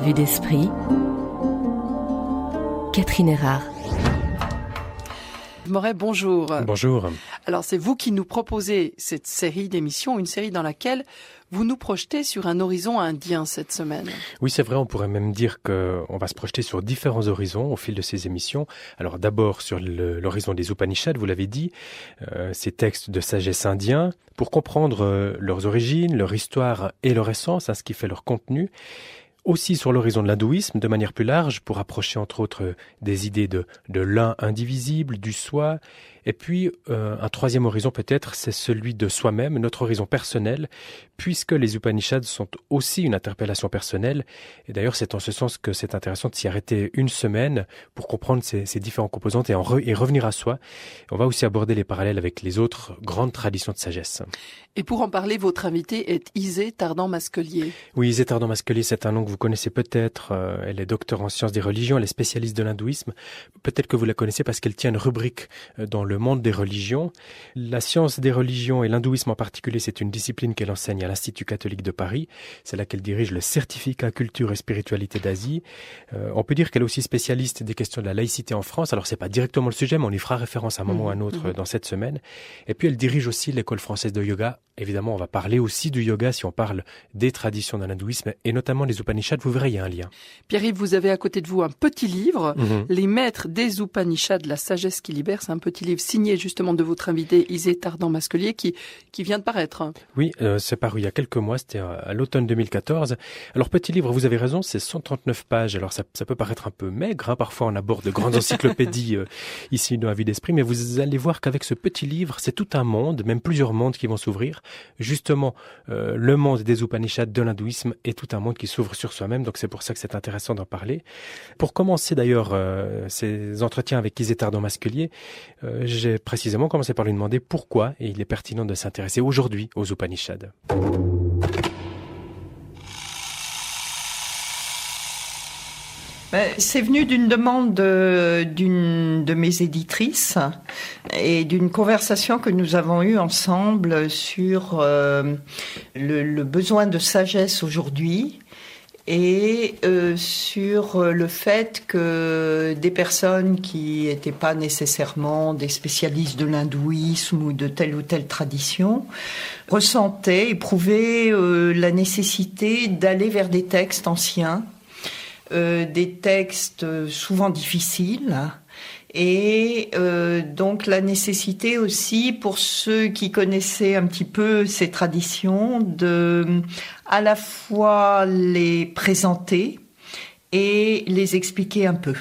vue d'esprit, Catherine Erard. Moret, bonjour. Bonjour. Alors, c'est vous qui nous proposez cette série d'émissions, une série dans laquelle vous nous projetez sur un horizon indien cette semaine. Oui, c'est vrai, on pourrait même dire qu'on va se projeter sur différents horizons au fil de ces émissions. Alors d'abord sur l'horizon des Upanishads, vous l'avez dit, ces textes de sagesse indiens, pour comprendre leurs origines, leur histoire et leur essence, ce qui fait leur contenu. Aussi sur l'horizon de l'hindouisme, de manière plus large, pour approcher entre autres des idées de l'un indivisible, du soi. Et puis, un troisième horizon peut-être, c'est celui de soi-même, notre horizon personnel, puisque les Upanishads sont aussi une interpellation personnelle. Et d'ailleurs, c'est en ce sens que c'est intéressant de s'y arrêter une semaine pour comprendre ces différentes composantes et revenir à soi. On va aussi aborder les parallèles avec les autres grandes traditions de sagesse. Et pour en parler, votre invité est Isée Tardan-Masquelier. Oui, Isée Tardan-Masquelier, c'est un nom que vous connaissez peut-être. Elle est docteure en sciences des religions, elle est spécialiste de l'hindouisme. Peut-être que vous la connaissez parce qu'elle tient une rubrique dans le monde des religions. La science des religions et l'hindouisme en particulier, c'est une discipline qu'elle enseigne à l'Institut catholique de Paris. C'est là qu'elle dirige le certificat culture et spiritualité d'Asie. On peut dire qu'elle est aussi spécialiste des questions de la laïcité en France. Alors c'est pas directement le sujet, mais on y fera référence à un moment ou à un autre dans cette semaine. Et puis elle dirige aussi l'école française de yoga. Évidemment, on va parler aussi du yoga si on parle des traditions de l'hindouisme et notamment des Upanishads. Vous verrez, il y a un lien. Pierre-Yves, vous avez à côté de vous un petit livre, Les maîtres des Upanishads, la sagesse qui libère. C'est un petit livre signé justement de votre invité Isée Tardan-Masquelier qui vient de paraître. Oui, c'est paru il y a quelques mois, c'était à l'automne 2014. Alors petit livre, vous avez raison, c'est 139 pages. Alors ça peut paraître un peu maigre, parfois on aborde de grandes encyclopédies ici dans La Vue d'Esprit, mais vous allez voir qu'avec ce petit livre, c'est tout un monde, même plusieurs mondes qui vont s'ouvrir. Justement, le monde des Upanishads, de l'hindouisme est tout un monde qui s'ouvre sur soi-même, donc c'est pour ça que c'est intéressant d'en parler. Pour commencer d'ailleurs ces entretiens avec Isée Tardan-Masquelier, j'ai précisément commencé par lui demander pourquoi il est pertinent de s'intéresser aujourd'hui aux Upanishads. C'est venu d'une demande d'une de mes éditrices et d'une conversation que nous avons eue ensemble sur le besoin de sagesse aujourd'hui et sur le fait que des personnes qui n'étaient pas nécessairement des spécialistes de l'hindouisme ou de telle ou telle tradition ressentaient, éprouvaient la nécessité d'aller vers des textes anciens, des textes souvent difficiles et donc la nécessité aussi pour ceux qui connaissaient un petit peu ces traditions de à la fois les présenter et les expliquer un peu.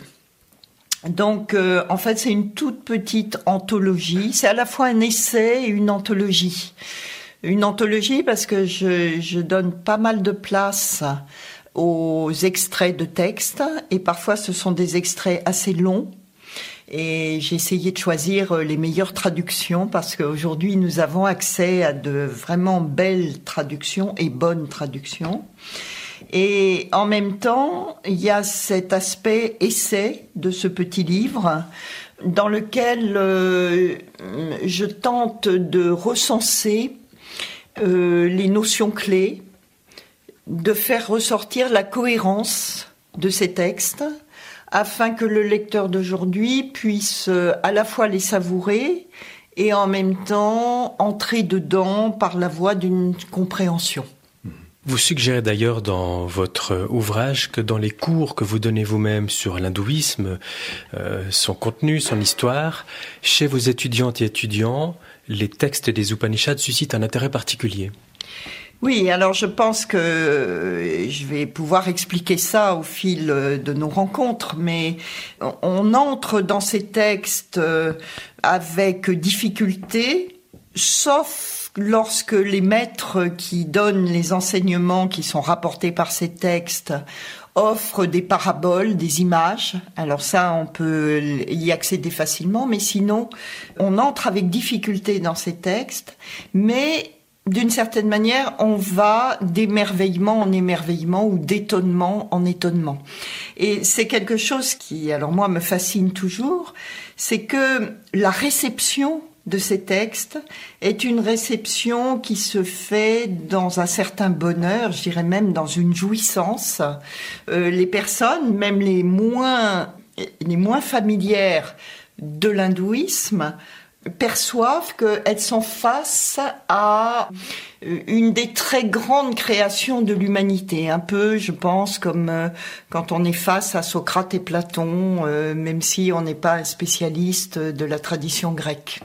Donc en fait c'est une toute petite anthologie, c'est à la fois un essai et une anthologie. Une anthologie parce que je donne pas mal de place aux extraits de textes et parfois ce sont des extraits assez longs et j'ai essayé de choisir les meilleures traductions parce qu'aujourd'hui nous avons accès à de vraiment belles traductions et bonnes traductions et en même temps il y a cet aspect essai de ce petit livre dans lequel je tente de recenser les notions clés, de faire ressortir la cohérence de ces textes afin que le lecteur d'aujourd'hui puisse à la fois les savourer et en même temps entrer dedans par la voie d'une compréhension. Vous suggérez d'ailleurs dans votre ouvrage que dans les cours que vous donnez vous-même sur l'hindouisme, son contenu, son histoire, chez vos étudiantes et étudiants, les textes des Upanishads suscitent un intérêt particulier. Oui, alors je pense que je vais pouvoir expliquer ça au fil de nos rencontres, mais on entre dans ces textes avec difficulté, sauf lorsque les maîtres qui donnent les enseignements qui sont rapportés par ces textes offrent des paraboles, des images. Alors ça, on peut y accéder facilement, mais sinon, on entre avec difficulté dans ces textes, mais d'une certaine manière, on va d'émerveillement en émerveillement ou d'étonnement en étonnement. Et c'est quelque chose qui, alors moi, me fascine toujours, c'est que la réception de ces textes est une réception qui se fait dans un certain bonheur, je dirais même dans une jouissance. Les personnes, même les moins familières de l'hindouisme, perçoivent qu'elles sont face à une des très grandes créations de l'humanité. Un peu, je pense, comme quand on est face à Socrate et Platon, même si on n'est pas un spécialiste de la tradition grecque.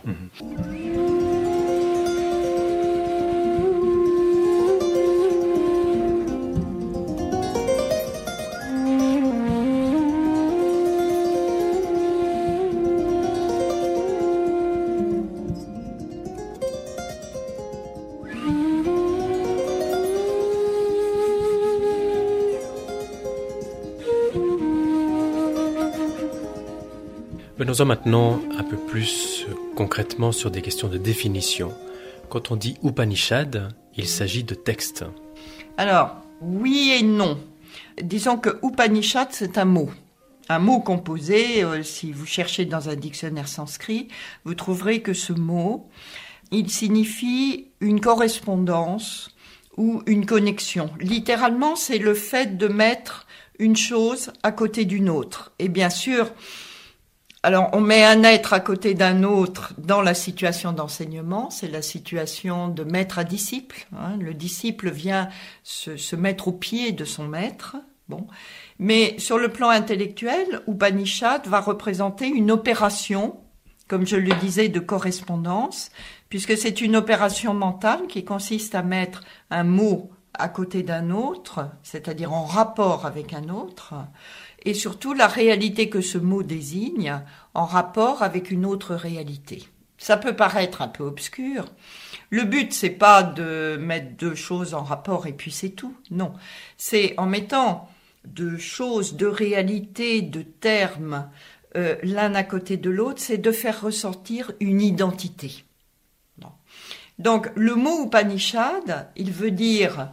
Venons-en maintenant un peu plus concrètement sur des questions de définition. Quand on dit Upanishad, il s'agit de textes. Alors, oui et non. Disons que Upanishad, c'est un mot composé. Si vous cherchez dans un dictionnaire sanskrit, vous trouverez que ce mot, il signifie une correspondance ou une connexion. Littéralement, c'est le fait de mettre une chose à côté d'une autre. Et bien sûr, alors, on met un être à côté d'un autre dans la situation d'enseignement, c'est la situation de maître à disciple. Le disciple vient se mettre au pied de son maître. Bon. Mais sur le plan intellectuel, Upanishad va représenter une opération, comme je le disais, de correspondance, puisque c'est une opération mentale qui consiste à mettre un mot à côté d'un autre, c'est-à-dire en rapport avec un autre, et surtout la réalité que ce mot désigne en rapport avec une autre réalité. Ça peut paraître un peu obscur. Le but, c'est pas de mettre deux choses en rapport et puis c'est tout. Non. C'est en mettant deux choses, deux réalités, deux termes, l'un à côté de l'autre, c'est de faire ressortir une identité. Non. Donc, le mot Upanishad, il veut dire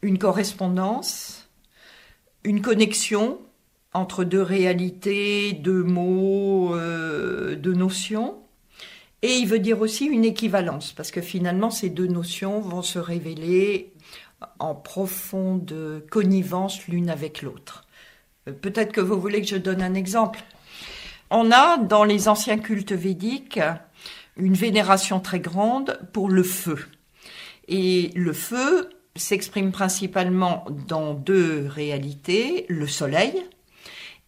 une correspondance, une connexion entre deux réalités, deux mots, deux notions. Et il veut dire aussi une équivalence, parce que finalement, ces deux notions vont se révéler en profonde connivence l'une avec l'autre. Peut-être que vous voulez que je donne un exemple. On a, dans les anciens cultes védiques, une vénération très grande pour le feu. Et le feu s'exprime principalement dans deux réalités, le soleil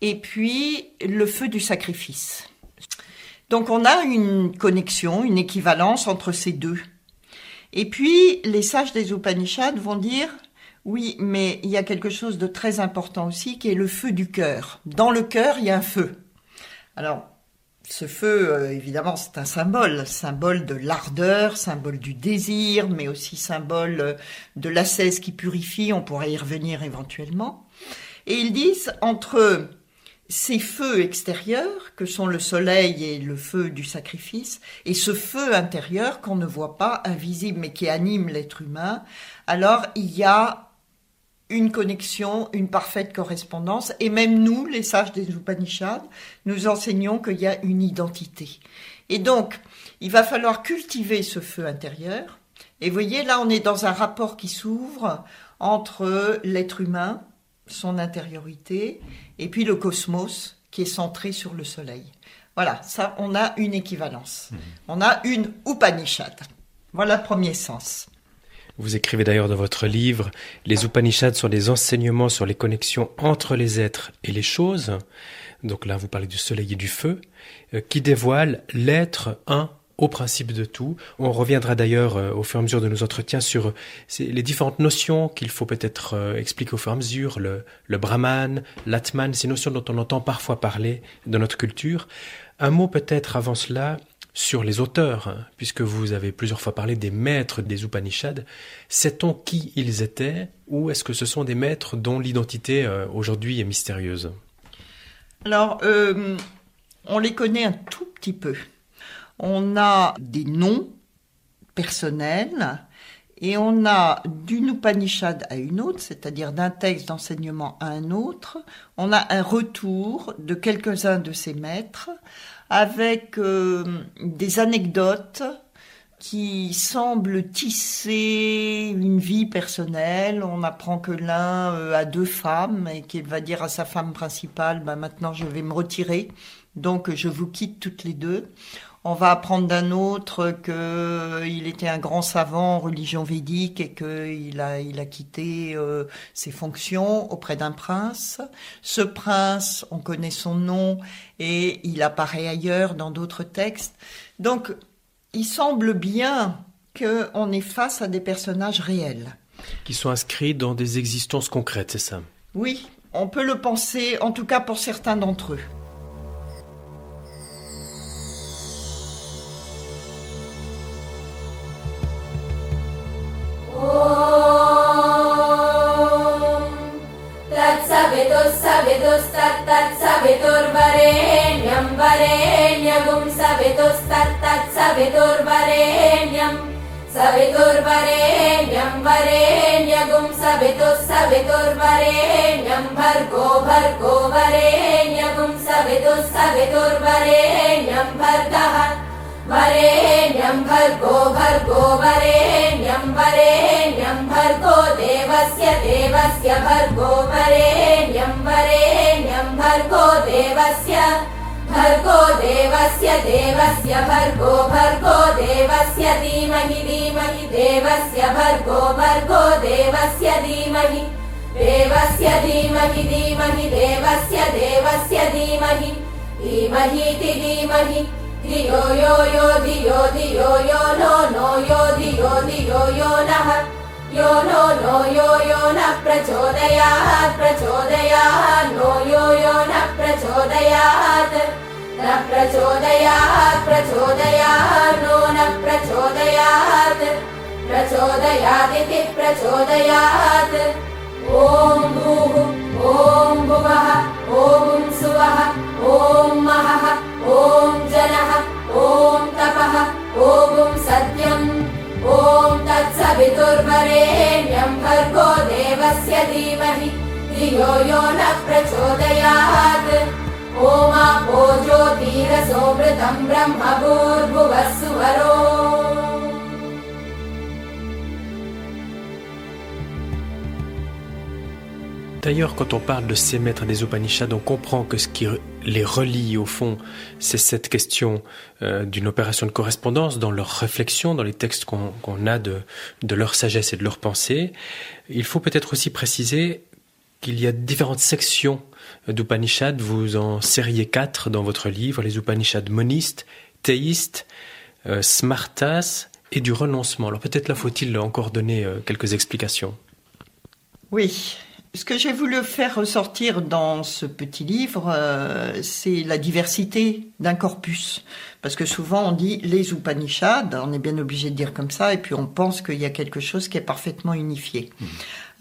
et puis le feu du sacrifice. Donc on a une connexion, une équivalence entre ces deux. Et puis les sages des Upanishads vont dire oui, mais il y a quelque chose de très important aussi qui est le feu du cœur. Dans le cœur, il y a un feu. Alors ce feu, évidemment, c'est un symbole de l'ardeur, symbole du désir, mais aussi symbole de l'ascèse qui purifie, on pourrait y revenir éventuellement. Et ils disent, entre ces feux extérieurs, que sont le soleil et le feu du sacrifice, et ce feu intérieur qu'on ne voit pas, invisible, mais qui anime l'être humain, alors il y a une connexion, une parfaite correspondance, et même nous, les sages des Upanishads, nous enseignons qu'il y a une identité. Et donc, il va falloir cultiver ce feu intérieur, et vous voyez, là on est dans un rapport qui s'ouvre entre l'être humain, son intériorité, et puis le cosmos qui est centré sur le soleil. Voilà, ça, on a une équivalence. On a une Upanishad. Voilà le premier sens. Vous écrivez d'ailleurs dans votre livre, les Upanishads sont des enseignements sur les connexions entre les êtres et les choses. Donc là, vous parlez du soleil et du feu, qui dévoilent l'être un au principe de tout. On reviendra d'ailleurs au fur et à mesure de nos entretiens sur les différentes notions qu'il faut peut-être expliquer au fur et à mesure, le Brahman, l'Atman, ces notions dont on entend parfois parler dans notre culture. Un mot peut-être avant cela sur les auteurs, puisque vous avez plusieurs fois parlé des maîtres des Upanishads. Sait-on qui ils étaient, ou est-ce que ce sont des maîtres dont l'identité aujourd'hui est mystérieuse ? Alors, on les connaît un tout petit peu. On a des noms personnels Et on a d'une Upanishad à une autre, c'est-à-dire d'un texte d'enseignement à un autre, on a un retour de quelques-uns de ces maîtres avec des anecdotes qui semblent tisser une vie personnelle. On apprend que l'un a 2 femmes et qu'il va dire à sa femme principale, maintenant je vais me retirer, donc je vous quitte toutes les 2. On va apprendre d'un autre qu'il était un grand savant en religion védique et qu'il a quitté ses fonctions auprès d'un prince. Ce prince, on connaît son nom et il apparaît ailleurs dans d'autres textes. Donc, il semble bien qu'on est face à des personnages réels. Qui sont inscrits dans des existences concrètes, c'est ça? Oui, on peut le penser, en tout cas pour certains d'entre eux. Saviturvarenyam varenyagum saviturvarenyam saviturvarenyam varenyagum saviturvarenyam bhargo varenyagum saviturvarenyam bhargah varenyam bhargo varenyam bhargo devasya bhargo varenyam bhargo devasya bhargo devasya dhimahi devasya bhargo devasya dhimahi devasya dhimahi devasya dhimahi ti dhimahi Diyo yo yo diyo diyo yo no no yo diyo diyo yo nah yo no no yo yo na prachodayat no yo yo na prachodayat no na prachodayat iti prachodayat Om Bhuvah Om Suvah Om Mahah Om Janah Om Tapah Om Satyam Om Tatsaviturvarenyam Bhargo Devasya Dhimahi Dhiyo Yo Na Prachodayat Om Apo Jyotirasो Mritam Brahma Bhurvuvah Suvaro. D'ailleurs, quand on parle de ces maîtres des Upanishads, on comprend que ce qui les relie au fond, c'est cette question d'une opération de correspondance dans leurs réflexions, dans les textes qu'on a de leur sagesse et de leur pensée. Il faut peut-être aussi préciser qu'il y a différentes sections d'Upanishads. Vous en serriez 4 dans votre livre, les Upanishads monistes, théistes, smartas et du renoncement. Alors peut-être là faut-il encore donner quelques explications. Oui. Ce que j'ai voulu faire ressortir dans ce petit livre, c'est la diversité d'un corpus. Parce que souvent on dit les Upanishads, on est bien obligé de dire comme ça, et puis on pense qu'il y a quelque chose qui est parfaitement unifié.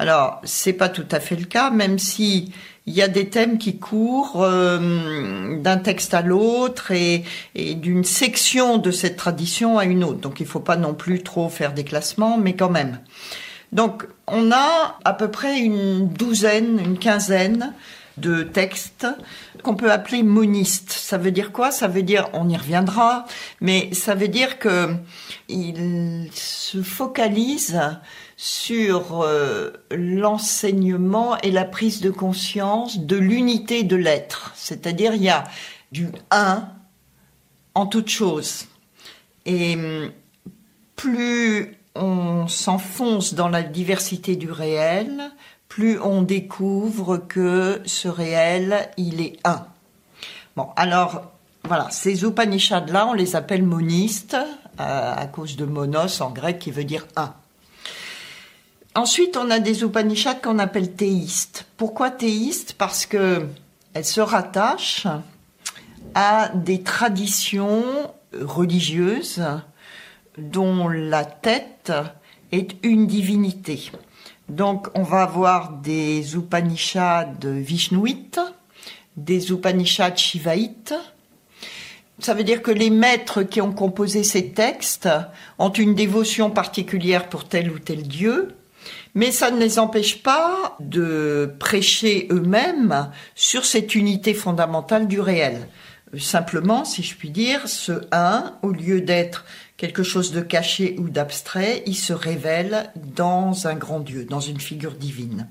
Alors, c'est pas tout à fait le cas, même si il y a des thèmes qui courent d'un texte à l'autre et d'une section de cette tradition à une autre. Donc il faut pas non plus trop faire des classements, mais quand même. Donc, on a à peu près une quinzaine de textes qu'on peut appeler monistes. Ça veut dire quoi? Ça veut dire, on y reviendra, mais ça veut dire que il se focalise sur l'enseignement et la prise de conscience de l'unité de l'être. C'est-à-dire, il y a du un en toute chose. Et plus on s'enfonce dans la diversité du réel, plus on découvre que ce réel, il est un. Bon, alors, voilà, ces Upanishads-là, on les appelle monistes, à cause de monos en grec, qui veut dire un. Ensuite, on a des Upanishads qu'on appelle théistes. Pourquoi théistes? Parce que elles se rattachent à des traditions religieuses dont la tête est une divinité. Donc, on va avoir des Upanishads vishnouites, des Upanishads shivaïtes, Ça veut dire que les maîtres qui ont composé ces textes ont une dévotion particulière pour tel ou tel dieu, mais ça ne les empêche pas de prêcher eux-mêmes sur cette unité fondamentale du réel. Simplement, si je puis dire, ce un, au lieu d'être quelque chose de caché ou d'abstrait, il se révèle dans un grand Dieu, dans une figure divine.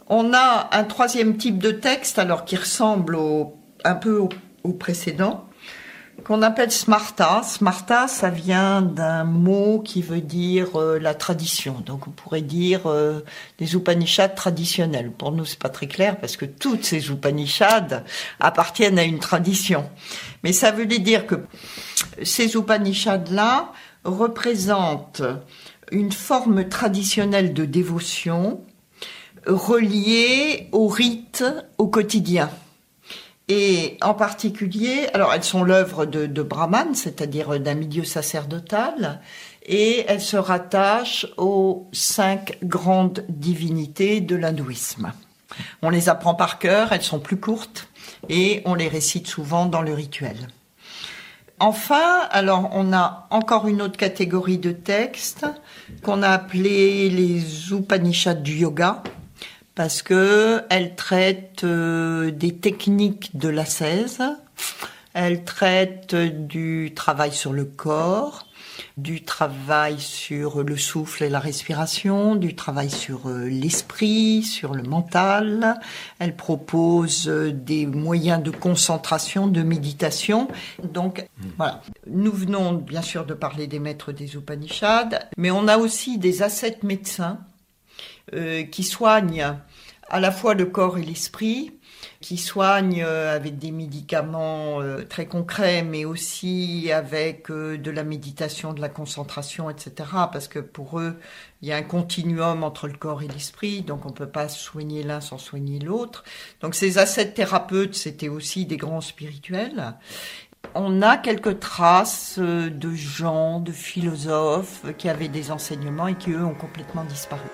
On a un troisième type de texte, alors qui ressemble un peu au précédent, qu'on appelle smarta. Smarta, ça vient d'un mot qui veut dire la tradition. Donc on pourrait dire des Upanishads traditionnels. Pour nous, c'est pas très clair parce que toutes ces Upanishads appartiennent à une tradition. Mais ça veut dire que ces Upanishads-là représentent une forme traditionnelle de dévotion reliée au rite au quotidien. Et en particulier, alors elles sont l'œuvre de Brahman, c'est-à-dire d'un milieu sacerdotal, et elles se rattachent aux 5 grandes divinités de l'hindouisme. On les apprend par cœur, elles sont plus courtes, et on les récite souvent dans le rituel. Enfin, alors on a encore une autre catégorie de textes qu'on a appelée les Upanishads du yoga, parce que elle traite des techniques de l'ascèse, elle traite du travail sur le corps, du travail sur le souffle et la respiration, du travail sur l'esprit, sur le mental. Elle propose des moyens de concentration, de méditation. Donc voilà. Nous venons bien sûr de parler des maîtres des Upanishads, mais on a aussi des ascètes médecins qui soignent à la fois le corps et l'esprit, qui soignent avec des médicaments très concrets, mais aussi avec de la méditation, de la concentration, etc. Parce que pour eux, il y a un continuum entre le corps et l'esprit, donc on ne peut pas soigner l'un sans soigner l'autre. Donc ces ascètes thérapeutes, c'était aussi des grands spirituels. On a quelques traces de gens, de philosophes qui avaient des enseignements et qui, eux, ont complètement disparu.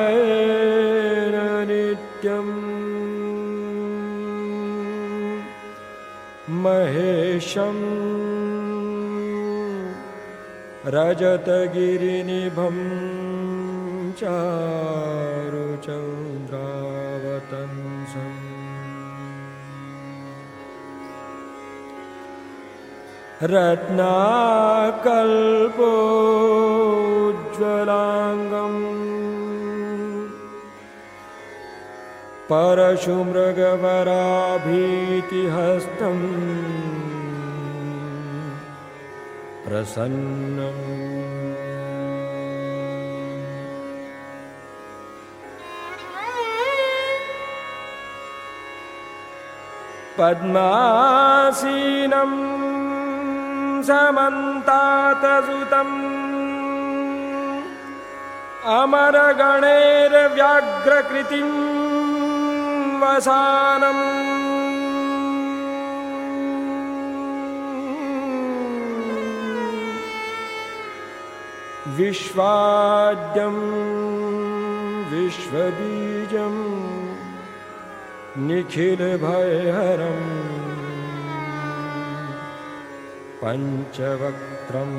ध्यायेन नित्यम् महेशम् रजतगिरिनिभं चारुचन्द्रावतंसम् रत्नाकल्पोज्ज्वलाङ्गम् परशुमृगवराभीतिहस्तम् प्रसन्नम् पद्मासीनम् समन्तातसुतम् अमरगणैर्व्याघ्रकृतिम् वसानम् विश्वाद्यम् विश्वबीजम् निखिलभयहरम् पंचवक्त्रं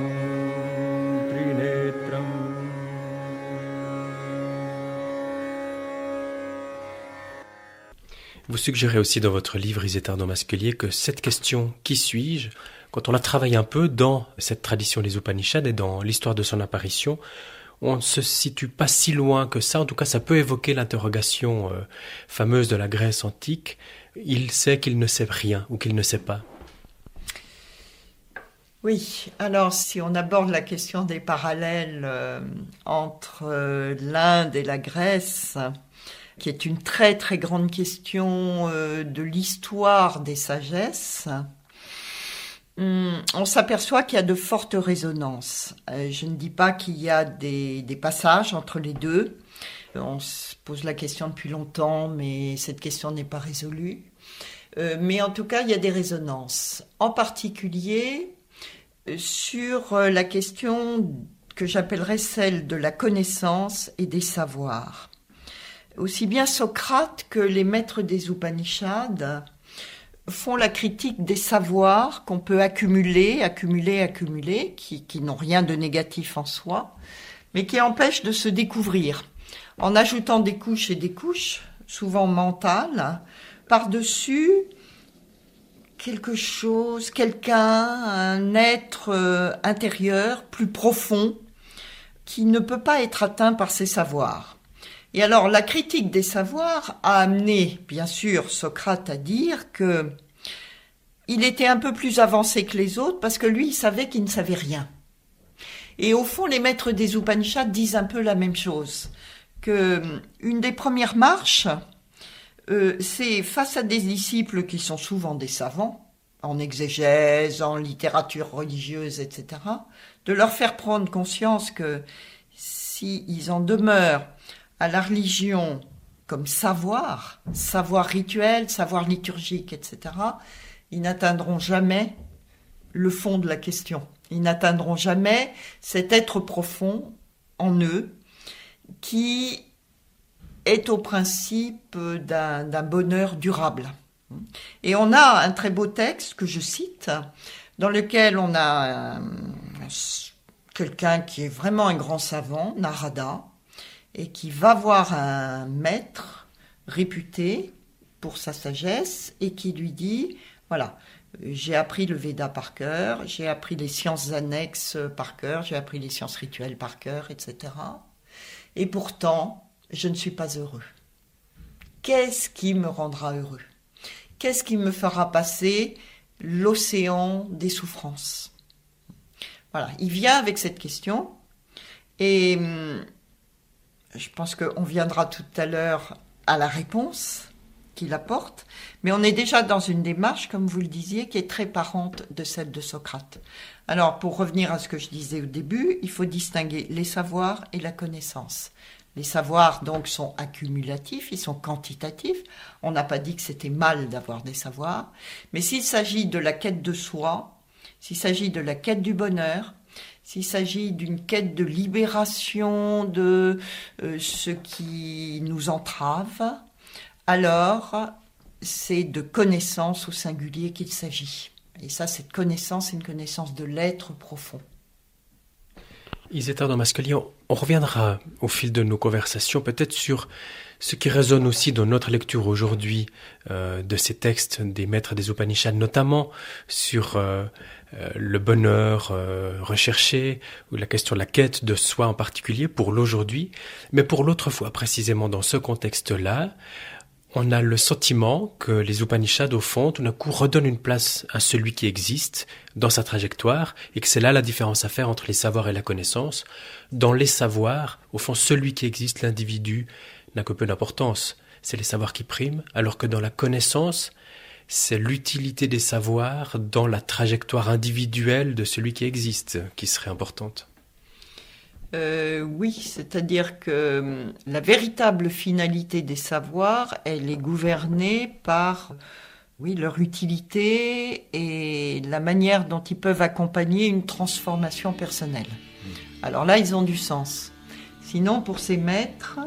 त्रिनेत्रम्। Vous suggérez aussi dans votre livre Isétar dans Masquelier que cette question « Qui suis-je ?», quand on la travaille un peu dans cette tradition des Upanishads et dans l'histoire de son apparition, on ne se situe pas si loin que ça. En tout cas, ça peut évoquer l'interrogation fameuse de la Grèce antique. Il sait qu'il ne sait rien ou qu'il ne sait pas. Oui, alors si on aborde la question des parallèles entre l'Inde et la Grèce, qui est une très très grande question de l'histoire des sagesses, on s'aperçoit qu'il y a de fortes résonances. Je ne dis pas qu'il y a des passages entre les deux. On se pose la question depuis longtemps, mais cette question n'est pas résolue. Mais en tout cas, il y a des résonances. En particulier sur la question que j'appellerais celle de la connaissance et des savoirs. Aussi bien Socrate que les maîtres des Upanishads font la critique des savoirs qu'on peut accumuler, qui n'ont rien de négatif en soi, mais qui empêchent de se découvrir, en ajoutant des couches et des couches, souvent mentales, par-dessus quelque chose, quelqu'un, un être intérieur plus profond qui ne peut pas être atteint par ces savoirs. Et alors, la critique des savoirs a amené, bien sûr, Socrate à dire que il était un peu plus avancé que les autres parce que lui, il savait qu'il ne savait rien. Et au fond, les maîtres des Upanishads disent un peu la même chose, que une des premières marches, c'est face à des disciples qui sont souvent des savants, en exégèse, en littérature religieuse, etc., de leur faire prendre conscience que s'ils en demeurent à la religion comme savoir rituel, savoir liturgique, etc., ils n'atteindront jamais le fond de la question. Ils n'atteindront jamais cet être profond en eux qui est au principe d'un bonheur durable. Et on a un très beau texte que je cite, dans lequel on a quelqu'un qui est vraiment un grand savant, Narada, et qui va voir un maître réputé pour sa sagesse et qui lui dit, voilà, j'ai appris le Veda par cœur, j'ai appris les sciences annexes par cœur, j'ai appris les sciences rituelles par cœur, etc. Et pourtant, je ne suis pas heureux. Qu'est-ce qui me rendra heureux ? Qu'est-ce qui me fera passer l'océan des souffrances ? Voilà, il vient avec cette question et je pense qu'on viendra tout à l'heure à la réponse qu'il apporte, mais on est déjà dans une démarche, comme vous le disiez, qui est très parente de celle de Socrate. Alors, pour revenir à ce que je disais au début, il faut distinguer les savoirs et la connaissance. Les savoirs, donc, sont accumulatifs, ils sont quantitatifs. On n'a pas dit que c'était mal d'avoir des savoirs, mais s'il s'agit de la quête de soi, s'il s'agit de la quête du bonheur, s'il s'agit d'une quête de libération de ce qui nous entrave, alors c'est de connaissance au singulier qu'il s'agit. Et ça, cette connaissance, c'est une connaissance de l'être profond. Isétar Damascelier, on reviendra au fil de nos conversations peut-être sur ce qui résonne aussi dans notre lecture aujourd'hui de ces textes des maîtres des Upanishads, notamment sur le bonheur recherché, ou la question de la quête de soi en particulier pour l'aujourd'hui, mais pour l'autre fois précisément dans ce contexte-là, on a le sentiment que les Upanishads, au fond, tout d'un coup, redonnent une place à celui qui existe dans sa trajectoire, et que c'est là la différence à faire entre les savoirs et la connaissance. Dans les savoirs, au fond, celui qui existe, l'individu, n'a que peu d'importance. C'est les savoirs qui priment, alors que dans la connaissance, c'est l'utilité des savoirs dans la trajectoire individuelle de celui qui existe qui serait importante. Oui, c'est-à-dire que la véritable finalité des savoirs, elle est gouvernée par leur utilité et la manière dont ils peuvent accompagner une transformation personnelle. Alors là, ils ont du sens. Sinon, pour ces maîtres,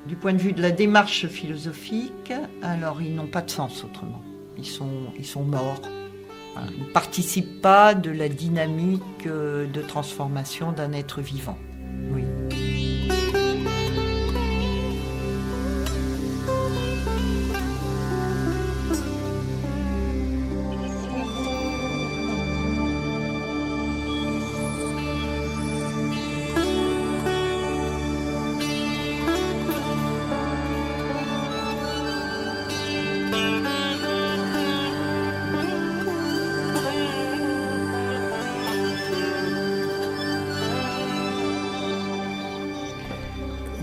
du point de vue de la démarche philosophique, alors ils n'ont pas de sens autrement. Ils sont morts. Voilà. Ils ne participent pas de la dynamique de transformation d'un être vivant. Oui.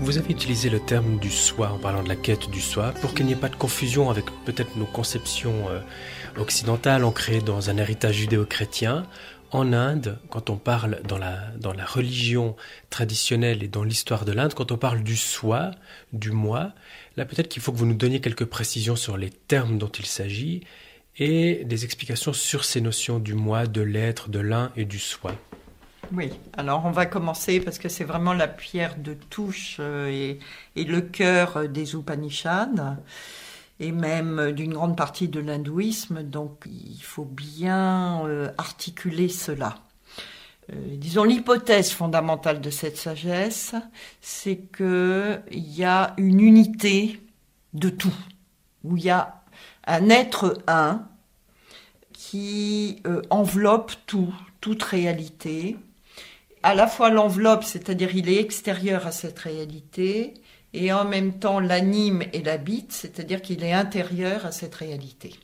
Vous avez utilisé le terme du soi en parlant de la quête du soi pour qu'il n'y ait pas de confusion avec peut-être nos conceptions occidentales ancrées dans un héritage judéo-chrétien. En Inde, quand on parle dans la religion traditionnelle et dans l'histoire de l'Inde, quand on parle du soi, du moi, là peut-être qu'il faut que vous nous donniez quelques précisions sur les termes dont il s'agit et des explications sur ces notions du moi, de l'être, de l'un et du soi. Oui, alors on va commencer parce que c'est vraiment la pierre de touche et le cœur des Upanishads et même d'une grande partie de l'hindouisme, donc il faut bien articuler cela. Disons, l'hypothèse fondamentale de cette sagesse, c'est qu'il y a une unité de tout, où il y a un être un qui enveloppe toute réalité. À la fois l'enveloppe, c'est-à-dire il est extérieur à cette réalité, et en même temps l'anime et l'habite, c'est-à-dire qu'il est intérieur à cette réalité.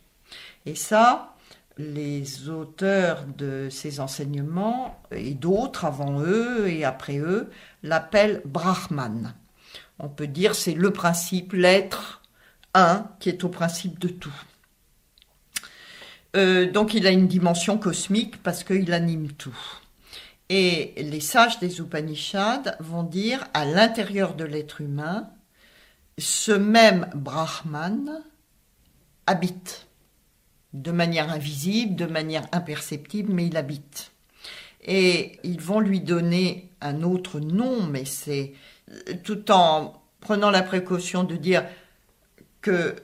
Et ça, les auteurs de ces enseignements, et d'autres avant eux et après eux, l'appellent Brahman. On peut dire c'est le principe, l'être un, qui est au principe de tout. Donc il a une dimension cosmique parce qu'il anime tout. Et les sages des Upanishads vont dire, à l'intérieur de l'être humain, ce même Brahman habite, de manière invisible, de manière imperceptible, mais il habite. Et ils vont lui donner un autre nom, mais c'est tout en prenant la précaution de dire que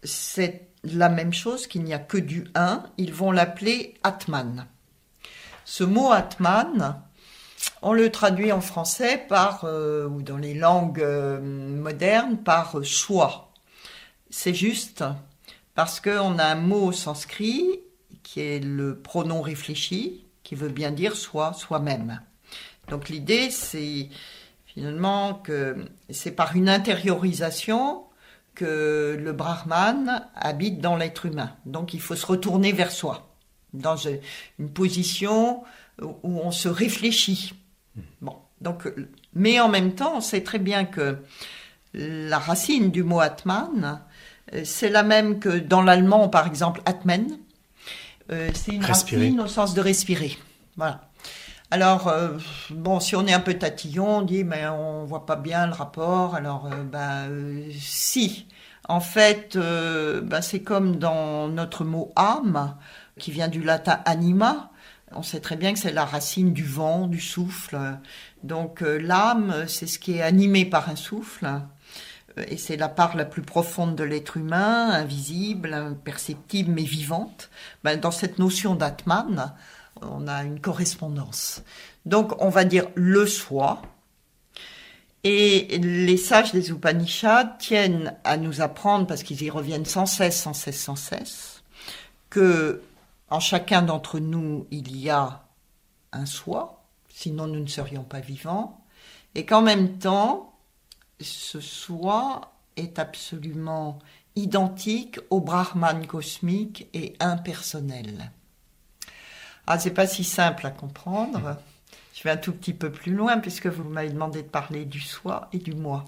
c'est la même chose, qu'il n'y a que du un, ils vont l'appeler Atman. Ce mot Atman, on le traduit en français par, ou dans les langues modernes, par soi. C'est juste parce qu'on a un mot sanskrit qui est le pronom réfléchi, qui veut bien dire soi, soi-même. Donc l'idée, c'est finalement que c'est par une intériorisation que le Brahman habite dans l'être humain. Donc il faut se retourner vers soi, dans une position où on se réfléchit. Bon, donc, mais en même temps, on sait très bien que la racine du mot Atman, c'est la même que dans l'allemand, par exemple, Atmen. C'est une racine au sens de respirer. Voilà. Alors, bon, si on est un peu tatillon, on dit, mais on voit pas bien le rapport. Alors, si. En fait, c'est comme dans notre mot âme, qui vient du latin anima. On sait très bien que c'est la racine du vent, du souffle. Donc l'âme, c'est ce qui est animé par un souffle. Et c'est la part la plus profonde de l'être humain, invisible, imperceptible, mais vivante. Dans cette notion d'Atman, on a une correspondance. Donc on va dire le soi. Et les sages des Upanishads tiennent à nous apprendre, parce qu'ils y reviennent sans cesse, que en chacun d'entre nous, il y a un soi, sinon nous ne serions pas vivants, et qu'en même temps, ce soi est absolument identique au Brahman cosmique et impersonnel. Ah, c'est pas si simple à comprendre. Je vais un tout petit peu plus loin, puisque vous m'avez demandé de parler du soi et du moi.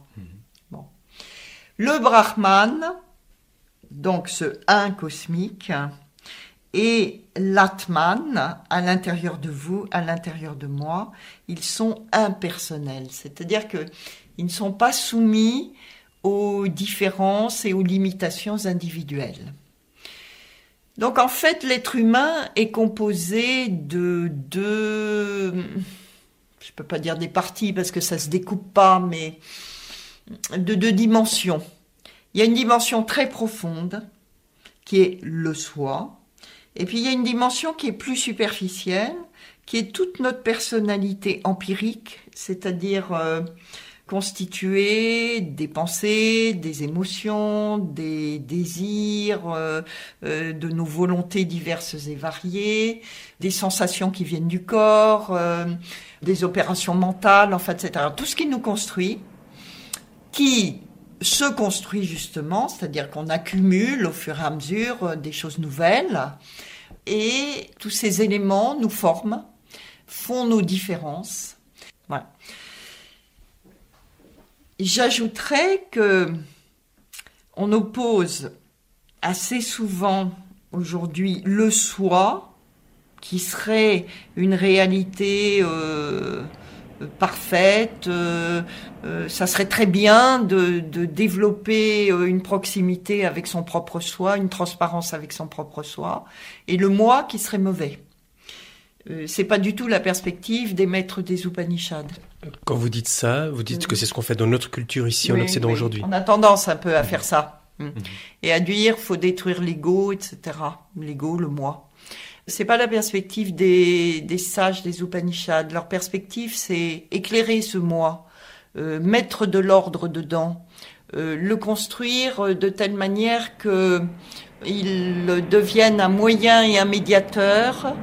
Bon. Le Brahman, donc ce un cosmique, et l'Atman, à l'intérieur de vous, à l'intérieur de moi, ils sont impersonnels. C'est-à-dire qu'ils ne sont pas soumis aux différences et aux limitations individuelles. Donc en fait, l'être humain est composé de deux, je ne peux pas dire des parties parce que ça ne se découpe pas, mais de deux dimensions. Il y a une dimension très profonde qui est le soi. Et puis il y a une dimension qui est plus superficielle, qui est toute notre personnalité empirique, c'est-à-dire constituée des pensées, des émotions, des désirs, de nos volontés diverses et variées, des sensations qui viennent du corps, des opérations mentales, enfin, etc. Tout ce qui nous construit, qui se construit justement, c'est-à-dire qu'on accumule au fur et à mesure des choses nouvelles, et tous ces éléments nous forment, font nos différences. Voilà. J'ajouterais que on oppose assez souvent aujourd'hui le soi, qui serait une réalité parfaite. Ça serait très bien de développer une proximité avec son propre soi, une transparence avec son propre soi, et le moi qui serait mauvais. C'est pas du tout la perspective des maîtres des Upanishads. Quand vous dites ça, vous dites que c'est ce qu'on fait dans notre culture ici en Occident aujourd'hui. On a tendance un peu à faire ça. Et à dire faut détruire l'ego, etc. L'ego, le moi. C'est pas la perspective des sages des Upanishads. Leur perspective, c'est éclairer ce moi, mettre de l'ordre dedans, le construire de telle manière que il devienne un moyen et un médiateur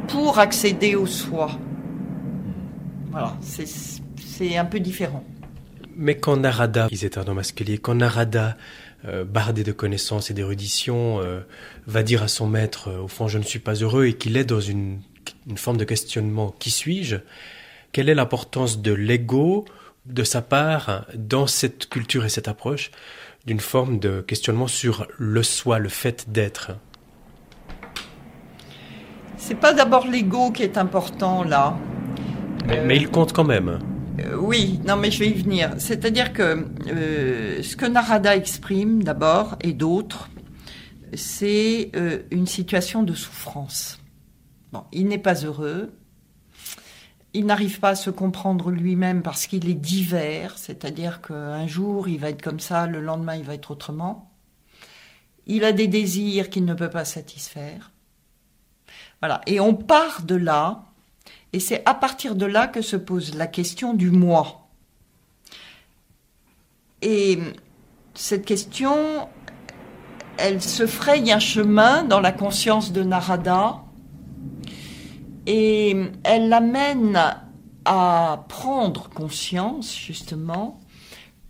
pour accéder au soi. Voilà, c'est un peu différent. Mais quand Narada, Isétar Masquelier, quand Narada, bardé de connaissances et d'érudition, va dire à son maître, au fond, je ne suis pas heureux, et qu'il est dans une forme de questionnement, qui suis-je? Quelle est l'importance de l'ego, de sa part, dans cette culture et cette approche, d'une forme de questionnement sur le soi, le fait d'être? C'est pas d'abord l'ego qui est important, là. Mais il compte quand même. Oui, non, mais je vais y venir. C'est-à-dire que ce que Narada exprime d'abord, et d'autres, c'est une situation de souffrance. Bon, il n'est pas heureux, il n'arrive pas à se comprendre lui-même parce qu'il est divers, c'est-à-dire qu'un jour il va être comme ça, le lendemain il va être autrement. Il a des désirs qu'il ne peut pas satisfaire. Voilà, et on part de là. Et c'est à partir de là que se pose la question du moi. Et cette question, elle se fraye un chemin dans la conscience de Narada et elle l'amène à prendre conscience, justement,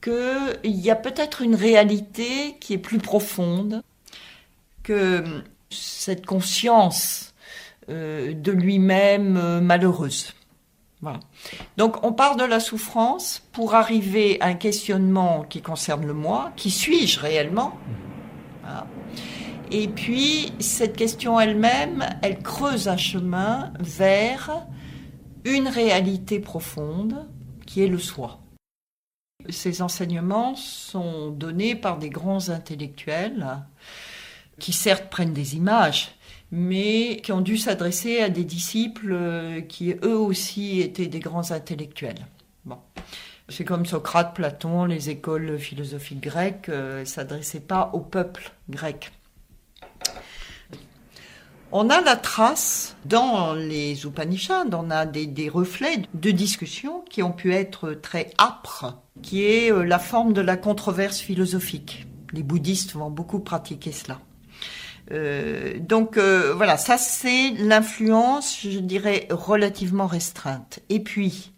qu'il y a peut-être une réalité qui est plus profonde, que cette conscience de lui-même malheureuse. Voilà. Donc on part de la souffrance pour arriver à un questionnement qui concerne le moi, qui suis-je réellement? Voilà. Et puis cette question elle-même, elle creuse un chemin vers une réalité profonde qui est le soi. Ces enseignements sont donnés par des grands intellectuels qui certes prennent des images, mais qui ont dû s'adresser à des disciples qui eux aussi étaient des grands intellectuels. Bon. C'est comme Socrate, Platon, les écoles philosophiques grecques ne s'adressaient pas au peuple grec. On a la trace dans les Upanishads, on a des reflets de discussions qui ont pu être très âpres, qui est la forme de la controverse philosophique. Les bouddhistes vont beaucoup pratiquer cela. Donc voilà, ça c'est l'influence, je dirais, relativement restreinte. Et puis,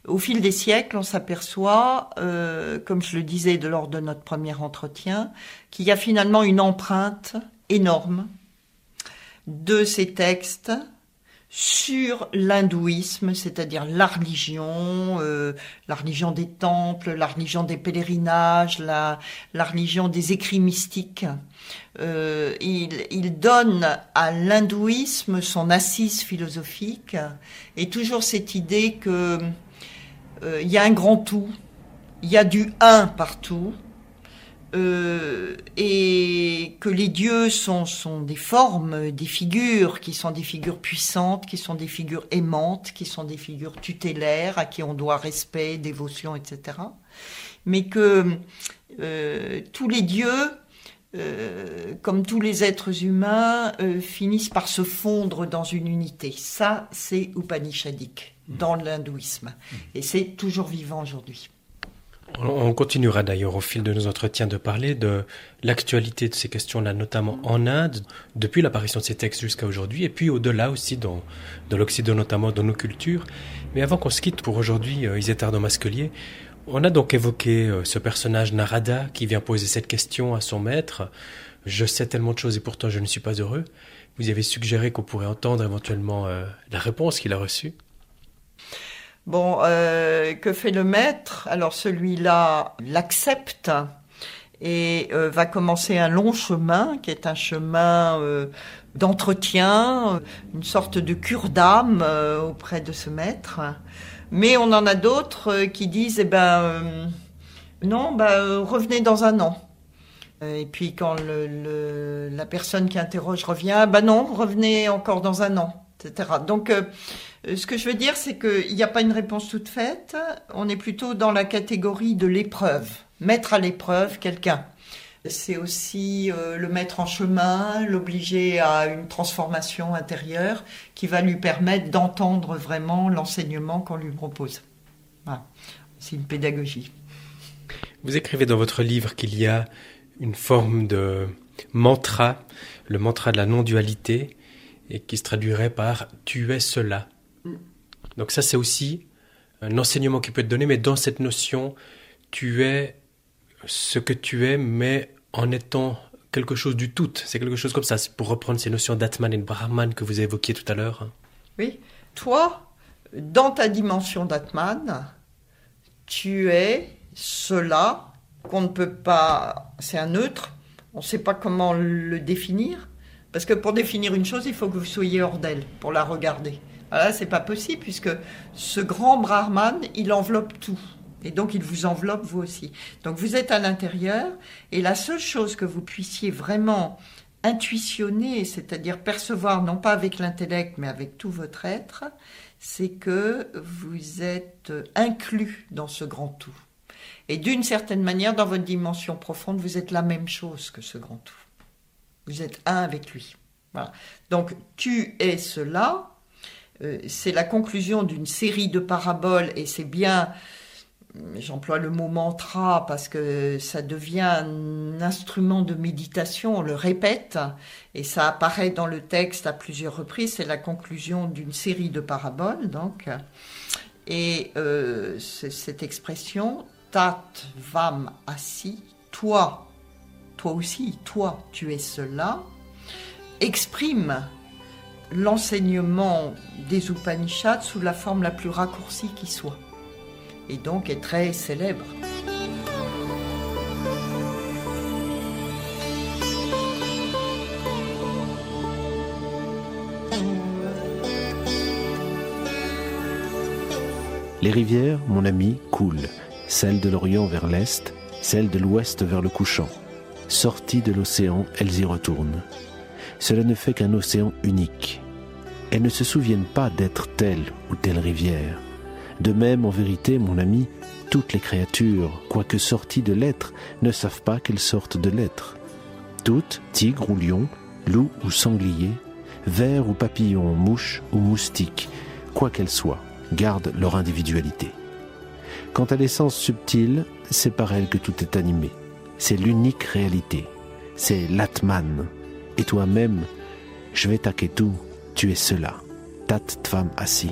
au fil des siècles, on s'aperçoit, comme je le disais lors de notre premier entretien, qu'il y a finalement une empreinte énorme de ces textes sur l'hindouisme, c'est-à-dire la religion des temples, la religion des pèlerinages, la religion des écrits mystiques. Il donne à l'hindouisme son assise philosophique et toujours cette idée que il y a un grand tout, il y a du un partout. Et que les dieux sont des formes, des figures, qui sont des figures puissantes, qui sont des figures aimantes, qui sont des figures tutélaires, à qui on doit respect, dévotion, etc. Mais que tous les dieux, comme tous les êtres humains, finissent par se fondre dans une unité. Ça, c'est upanishadique, dans l'hindouisme. Et c'est toujours vivant aujourd'hui. On continuera d'ailleurs au fil de nos entretiens de parler de l'actualité de ces questions-là, notamment en Inde, depuis l'apparition de ces textes jusqu'à aujourd'hui, et puis au-delà aussi dans l'Occident, notamment dans nos cultures. Mais avant qu'on se quitte pour aujourd'hui, Isétar Masquelier, on a donc évoqué ce personnage Narada qui vient poser cette question à son maître. « Je sais tellement de choses et pourtant je ne suis pas heureux ». Vous avez suggéré qu'on pourrait entendre éventuellement la réponse qu'il a reçue. Bon, que fait le maître? Alors celui-là l'accepte et va commencer un long chemin, qui est un chemin d'entretien, une sorte de cure d'âme auprès de ce maître. Mais on en a d'autres qui disent, non, revenez dans un an. Et puis quand la personne qui interroge revient, non, revenez encore dans un an, etc. Donc, ce que je veux dire, c'est qu'il n'y a pas une réponse toute faite. On est plutôt dans la catégorie de l'épreuve. Mettre à l'épreuve quelqu'un. C'est aussi le mettre en chemin, l'obliger à une transformation intérieure qui va lui permettre d'entendre vraiment l'enseignement qu'on lui propose. Voilà. C'est une pédagogie. Vous écrivez dans votre livre qu'il y a une forme de mantra, le mantra de la non-dualité, et qui se traduirait par « tu es cela ». Donc ça, c'est aussi un enseignement qui peut être donné, mais dans cette notion, tu es ce que tu es, mais en étant quelque chose du tout. C'est quelque chose comme ça, c'est pour reprendre ces notions d'Atman et de Brahman que vous évoquiez tout à l'heure. Oui, toi, dans ta dimension d'Atman, tu es cela qu'on ne peut pas... C'est un neutre, on ne sait pas comment le définir, parce que pour définir une chose, il faut que vous soyez hors d'elle, pour la regarder. Là, c'est pas possible, puisque ce grand Brahman, il enveloppe tout. Et donc, il vous enveloppe, vous aussi. Donc, vous êtes à l'intérieur, et la seule chose que vous puissiez vraiment intuitionner, c'est-à-dire percevoir, non pas avec l'intellect, mais avec tout votre être, c'est que vous êtes inclus dans ce grand tout. Et d'une certaine manière, dans votre dimension profonde, vous êtes la même chose que ce grand tout. Vous êtes un avec lui. Voilà. Donc, tu es cela. C'est la conclusion d'une série de paraboles, et c'est bien, j'emploie le mot mantra parce que ça devient un instrument de méditation, on le répète, et ça apparaît dans le texte à plusieurs reprises, c'est la conclusion d'une série de paraboles, donc. Et cette expression, tat vam asi, toi aussi, toi, tu es cela, exprime l'enseignement des Upanishads sous la forme la plus raccourcie qui soit, et donc est très célèbre. Les rivières, mon ami, coulent, celles de l'Orient vers l'Est, celles de l'Ouest vers le couchant. Sorties de l'océan, elles y retournent. Cela ne fait qu'un océan unique. Elles ne se souviennent pas d'être telle ou telle rivière. De même, en vérité, mon ami, toutes les créatures, quoique sorties de l'être, ne savent pas qu'elles sortent de l'être. Toutes, tigre ou lion, loup ou sanglier, ver ou papillon, mouche ou moustique, quoi qu'elles soient, gardent leur individualité. Quant à l'essence subtile, c'est par elle que tout est animé. C'est l'unique réalité. C'est l'Atman. Et toi-même, Shvetaketu, tu es cela. Tat Tvam Asi.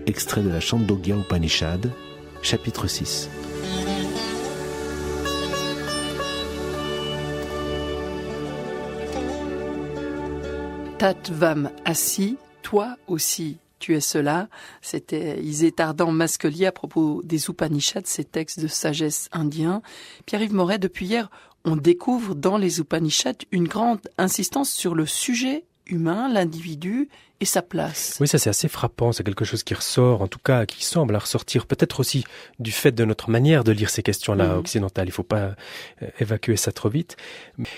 Extrait de la Chandogya Upanishad, chapitre 6. Tat Tvam Asi, toi aussi. Tu es cela, c'était Isétardan Masquelier à propos des Upanishads, ces textes de sagesse indiens. Pierre-Yves Moret, depuis hier, on découvre dans les Upanishads une grande insistance sur le sujet humain, l'individu et sa place. Oui, ça c'est assez frappant, c'est quelque chose qui ressort, en tout cas qui semble ressortir peut-être aussi du fait de notre manière de lire ces questions-là occidentales. Il ne faut pas évacuer ça trop vite.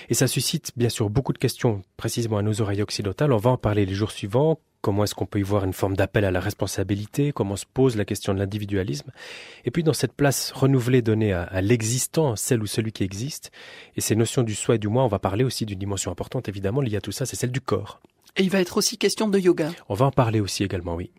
Et ça suscite bien sûr beaucoup de questions précisément à nos oreilles occidentales. On va en parler les jours suivants. Comment est-ce qu'on peut y voir une forme d'appel à la responsabilité? Comment se pose la question de l'individualisme? Et puis dans cette place renouvelée donnée à l'existant, celle ou celui qui existe, et ces notions du soi et du moi, on va parler aussi d'une dimension importante évidemment liée à tout ça, c'est celle du corps. Et il va être aussi question de yoga. On va en parler aussi également, oui.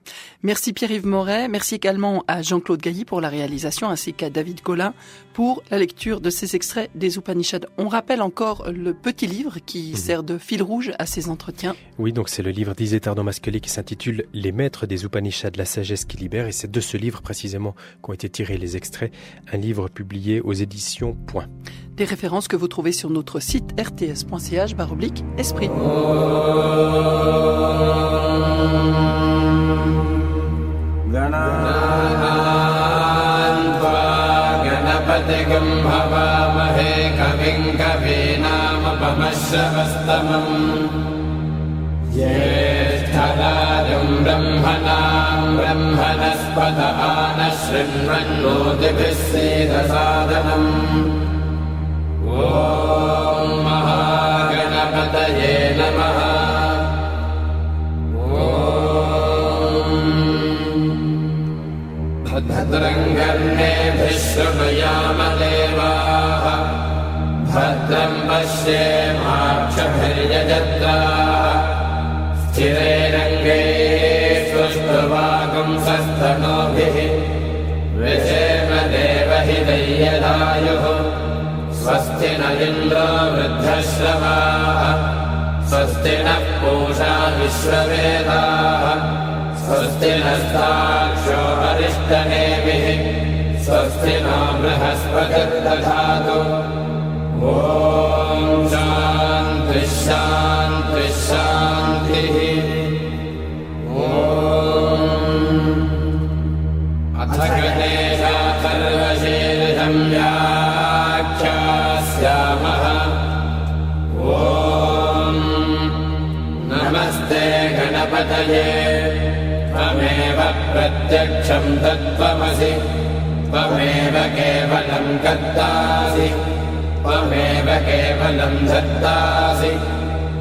Merci Pierre-Yves Moret, merci également à Jean-Claude Gailly pour la réalisation, ainsi qu'à David Collin pour la lecture de ces extraits des Upanishads. On rappelle encore le petit livre qui sert de fil rouge à ces entretiens. Oui, donc c'est le livre d'Isétardan Masquelier qui s'intitule « Les maîtres des Upanishads, la sagesse qui libère » et c'est de ce livre précisément qu'ont été tirés les extraits, un livre publié aux éditions Point. Des références que vous trouvez sur notre site rts.ch/esprit. गणपतिगं हवामहे कविं कवीनामुपमश्रवस्तमम् ज्येष्ठराजं ब्रह्मणां ब्रह्मणस्पत नः शृण्वन्नोतिभिः सीदसादनम् ॐ महागणपतये नमः। भद्रं कर्णेभिः शृणुयाम देवाः भद्रं पश्येमाक्षभिर्यजत्राः स्थिरैरङ्गैः सुष्ठुवागुंसस्तनूभिः विषेम देवहितैर्यदायुः स्वस्ति न इन्द्रो वृद्धश्रवाः स्वस्ति नः पूषा विश्ववेदाः स्वस्ति नस्ताक्षो अरिष्टनेमिः स्वस्ति नो बृहस्पतिर्दधातु ॐ शान्तिः शान्तिः शान्तिः। अथ गणेशाथर्वशीर्षं व्याख्यास्यामः। ॐ नमस्ते गणपतये त्वमेव प्रत्यक्षं तत्त्वमसि त्वमेव केवलं कर्तासि त्वमेव केवलं धर्तासि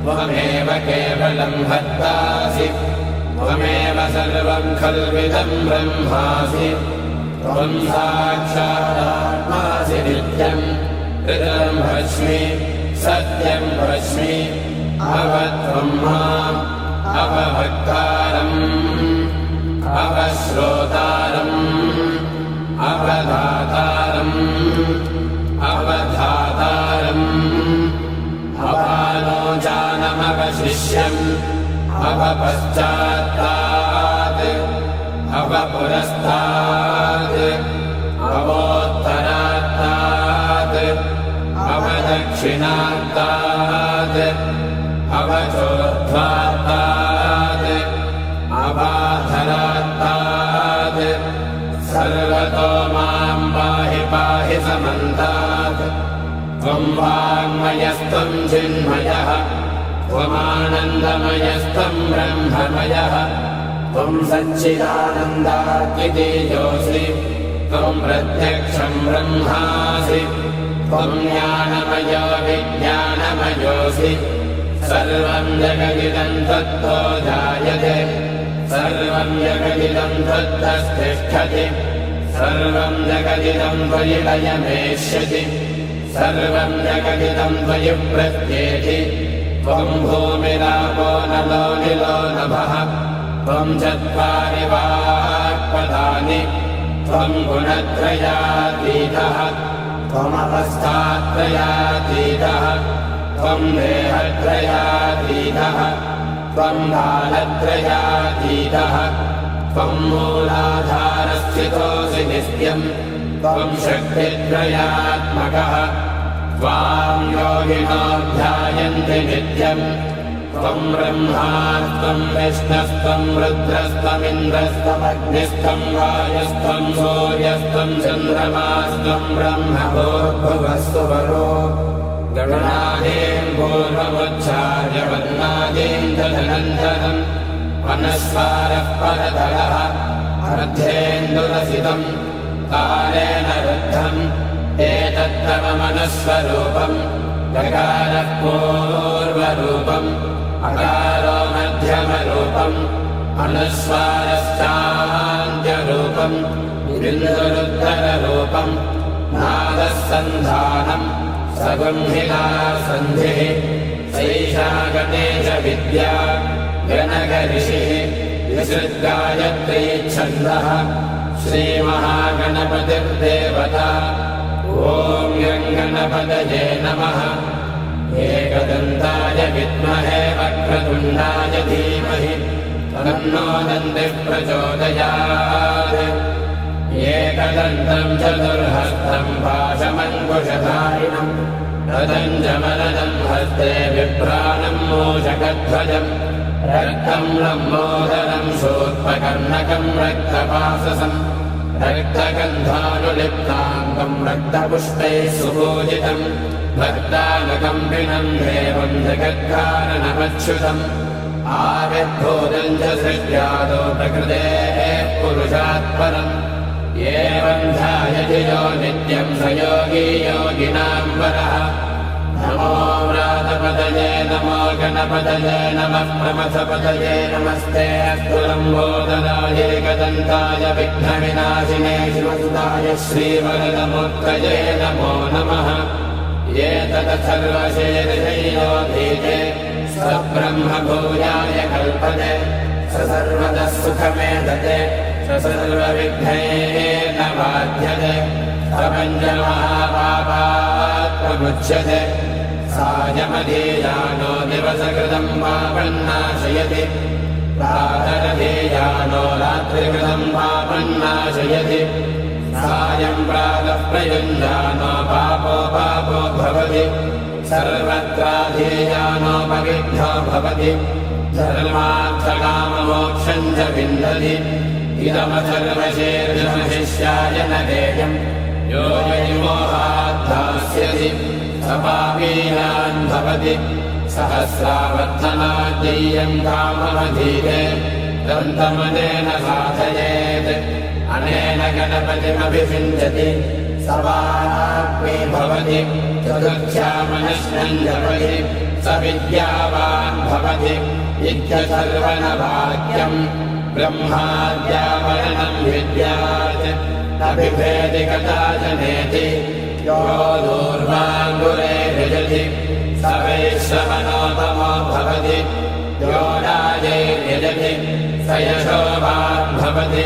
त्वमेव केवलं हर्तासि त्वमेव सर्वं खल्विदं ब्रह्मासि त्वं साक्षादात्मासि नित्यं ऋतं भस्मि सत्यं भस्मि अवत्वं माम् अवभक्तारम् अवश्रोतारम् अवधातारम् अवधातारम् अवालोचानमवशिष्यम् अवपश्चात्तात् अवपुरस्तात् अवोत्तरात्तात् अवदक्षिणात्तात् अवचोर्ध्वात्तात् अवाधरात्तात् सर्वतो मां पाहि पाहि समन्तात् त्वं वाङ्मयस्त्वं चिन्मयः त्वमानन्दमयस्त्वं ब्रह्ममयः त्वं सच्चिदानन्दाद्वितीयोऽसि त्वं प्रत्यक्षं ब्रह्मासि त्वं ज्ञानमयो विज्ञानमयोऽसि सर्वं जगदिदं त्वत्तो जायते सर्वं जगदिदं त्वत्तस्तिष्ठति सर्वं जगदिदं त्वयि लयमेष्यति सर्वं जगदिदं त्वयि प्रत्येति त्वं भूमिरापो नलो निलो नभः त्वं चत्वारि वाक्पदानि त्वं गुणत्रयातीतः त्वमवस्थात्रयातीतः त्वं देहत्रयातीतः त्वं कालत्रयातीतः त्वं मूलाधारस्थितोऽसि नित्यं त्वं शक्तित्रयात्मकः त्वां योगिनो ध्यायन्ति नित्यं त्वं ब्रह्मा त्वं विष्णुस्त्वं रुद्रस्त्वमिन्द्रस्त्वमग्निस्त्वं वायुस्त्वं सूर्यस्त्वं चन्द्रमास्त्वं ब्रह्म भूर्भुवस्सु वरो गणादीं पूर्वमुच्चार्य वन्नादीं तदनन्तरम् मनस्वारः परतरः अर्धेन्दुरसितं कालेन रुद्धम् एतत्तव मनस्वरूपम् गकारः पूर्वरूपम् अकारो मध्यमरूपम् अनुस्वारश्चान्त्यरूपम् बिन्दुरुत्तररूपम् नादः सन्धानम् सगुंहिला सन्धिः सैषा गणेशविद्या गणकऋषिः विसृज्गायत्री छन्दः श्रीमहागणपतिर्देवता ॐ यं गणपतये नमः एकदन्ताय विद्महे वक्रतुण्डाय धीमहि तन्नो दन्तिः प्रचोदयात् एकदन्तं चतुर्हस्तं पाशमङ्कुशधारिणम् रदञ्जमलदं हस्ते बिभ्राणं मूषकध्वजम् रक्तम् लम्बोदरम् शूर्पकर्णकम् रक्तपाससम् रक्तगन्धानुलिप्ताङ्गम् रक्तपुष्पैः सुपूजितम् भक्तानुकम्पिनम् देवम् जगत्कारणमच्युतम् आविर्भूतम् च सृष्ट्यादो प्रकृतेः पुरुषात् परम् एवम् ध्यायति यो नित्यम् स योगी योगिनाम् वरः नमो व्रातपतये नमो गणपतये नमः प्रमथपतये नमस्ते अस्तु लम्बोदराय एकदन्ताय विघ्नविनाशिने शिवसुताय श्रीवरदमूर्तये नमो नमः एतदथर्वशीर्षयोधीते स ब्रह्मभूयाय कल्पते स सर्वतः सुखमेधते स सर्वविघ्नैः न बाध्यते स पञ्चमहापापात् प्रमुच्यते सायमधीयानो दिवसकृतम् पापन्नाशयति प्रातरधीयानो रात्रिकृतम् पापन्नाशयति सायम् प्रातः प्रयुञ्जानो पापो पापो भवति सर्वत्राधीयानोपविद्धो भवति धर्मार्थकाममोक्षम् च विन्दति इदमथर्वशीर्षमशिष्याय न देयम् यो विमोहात् दास्यति स पापीयान् भवति सहस्रावर्तनाद्येयम् काममधीते दन्तमनेन साधयेत् अनेन गणपतिमभिषिञ्चति स वाग्मी भवति चतुर्थ्यामनश्नम् जपति स विद्यावान् भवति इत्यथर्वणवाक्यम् ब्रह्माद्यावरणम् विद्यात् न बिभेति कदाचनेति यो दूर्वाङ्गुरे यजति स वैश्रवणोतमो भवति यो राजैर्यजति स यशोवान् भवति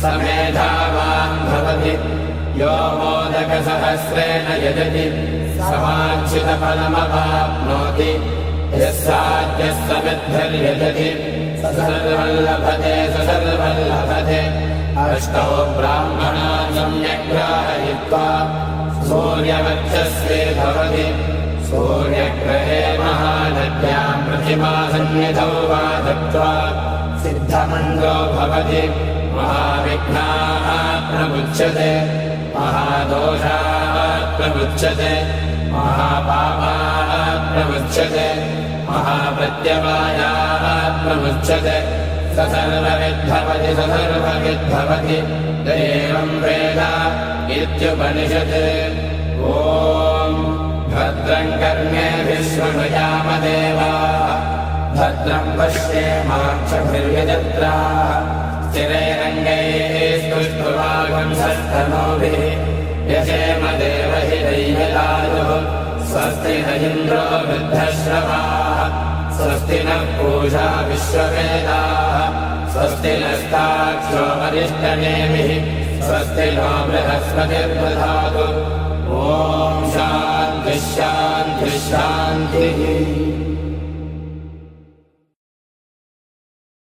स मेधावान् भवति यो मोदकसहस्रेण यजति समार्जितफलमवाप्नोति यः साध्यः समिद्भिर्यजति स सर्वम् लभते स सर्वम् लभते अष्टौ ब्राह्मणान् सम्यक् ग्राहयित्वा सूर्यवक्षस्वे भवति सूर्यग्रहे महानद्याम् प्रतिमासन्निधौ वा दत्त्वा सिद्धमङ्गो भवति महाविघ्नाः प्रमुच्यते महादोषाः प्रमुच्यते महापापाः प्रमुच्यते महाप्रत्यवायाः प्रमुच्यते स सर्वविद्भवति स सर्वविद्भवति एवम् वेद इत्युपनिषत् ॐ भद्रम् कर्णेभिः शृणुयामदेवाः भद्रम् पश्येमाक्षभिर्यजत्राः स्थिरैरङ्गैः स्तुष्ट्वागुंसस्तनूभिः यशेम देवहिरैयलायुः स्वस्ति न इन्द्रो वृद्धश्रवाः स्वस्ति नः पूषा विश्ववेदाः स्वस्ति नस्ताक्षो वरिष्ठनेमिः स्वस्ति नो बृहस्पतिर्दधातु ॐ शान्तिः शान्तिः शान्तिः